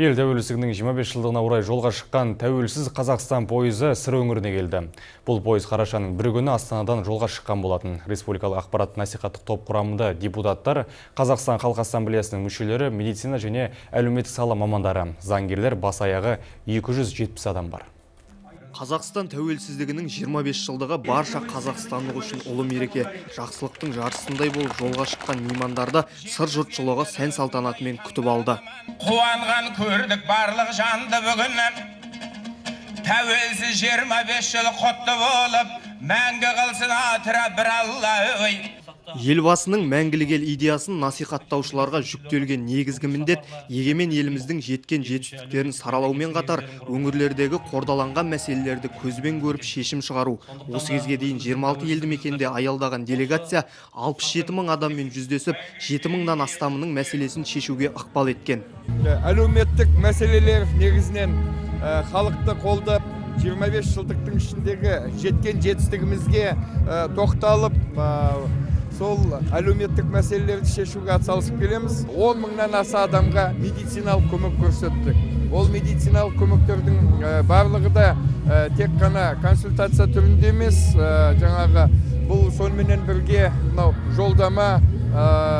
Ел тәуелсіздігінің 25 жылдығына орай жолға шыққан тәуелсіз Қазақстан пойызы Сыр өңіріне келді. Бұл пойыз қарашаның бір күні Астанадан жолға шыққан болатын. Республикалық ақпарат насихаттық топ құрамында депутаттар, Қазақстан Халқы Ассамблеясының мүшелері, медицина және әлеуметтік сала мамандары, заңгерлер, бас аяғы 270 адам бар. Қазақстан тәуелсіздігінің 25 жылдығы барша қазақстандық үшін ұлы мереке. Жақсылықтың жарысындай болып жолға шыққан меймандарды сыр жұртшылығы сән салтанатымен күтіп алды. Қуанған көрдік барлық жанды бүгіннен. Тәуелсіз 25 жыл құтты болып, мәңгі қылсын атыра бір Алла өй. Елбасының мәңгілік ел идеясын насихаттаушыларға жүктелген негізгі міндет егемен еліміздің жеткен жетістіктерін саралаумен қатар өңірлердегі қордаланған мәселелерді көзбен көріп шешім шығару. Осы кезге дейін 26 елді мекенде аялдаған делегация 67 мың адаммен жүздесіп, 7 мыңнан астамының мәселесін шешуге ықпал еткен. Әлеуметтік мәселелер негізінен халықты қолдап, 25 жылдықтың ішіндегі жеткен жетістігімізге тоқталып, сол әлеуметтік мәселелерді шешуге атсалысып келеміз. 10 мыңнан аса адамға медициналық көмек көрсеттік. Ол медициналық көмектердің барлығы да тек қана консультация түрінде емес, жаңағы бұл сонымен бірге жолдама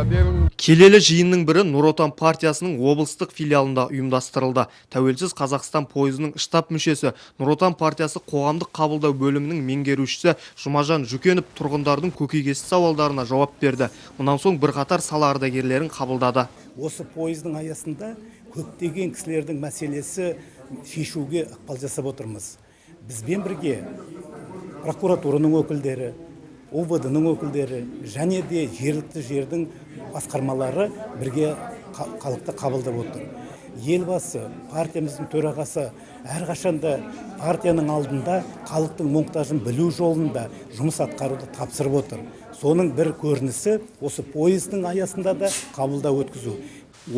беру. Келелі жиынның бірі Нұр Отан партиясының облыстық филиалында ұйымдастырылды. Тәуелсіз Қазақстан пойызының штаб мүшесі, Нұр Отан партиясы қоғамдық қабылдау бөлімінің меңгерушісі Жұмажан Жүкенов тұрғындардың көкейкесті сауалдарына жауап берді. Мұнан соң бірқатар сала ардагерлерін қабылдады. Осы пойыздың аясында көптеген кісілердің мәселесі шешуге ықпал жасап отырмыз. Бізбен бірге прокуратураның өкілдері, ОВД-ның өкілдері және де жергілікті жердің басқармалары бірге халықты қабылдап отыр. Елбасы, партиямыздың төрағасы әрқашанда партияның алдында халықтың мұқтажын білу жолында жұмыс атқаруды тапсырып отыр. Соның бір көрінісі осы пойыздың аясында да қабылдау өткізу.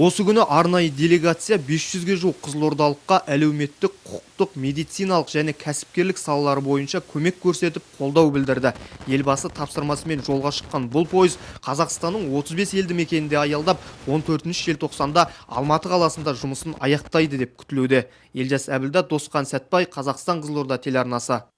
Осы күні арнайы делегация 500-ге жуық қызылордалыққа әлеуметтік, құқықтық, медициналық және кәсіпкерлік салалары бойынша көмек көрсетіп қолдау білдірді. Елбасы тапсырмасымен жолға шыққан бұл пойыз Қазақстанның 35 елді мекенінде аялдап, 14 желтоқсанда Алматы қаласында жұмысын аяқтайды деп күтілуде. Елжас Әбілда, Досқан Сәтбай, Қазақстан Қызылорда телеарнасы.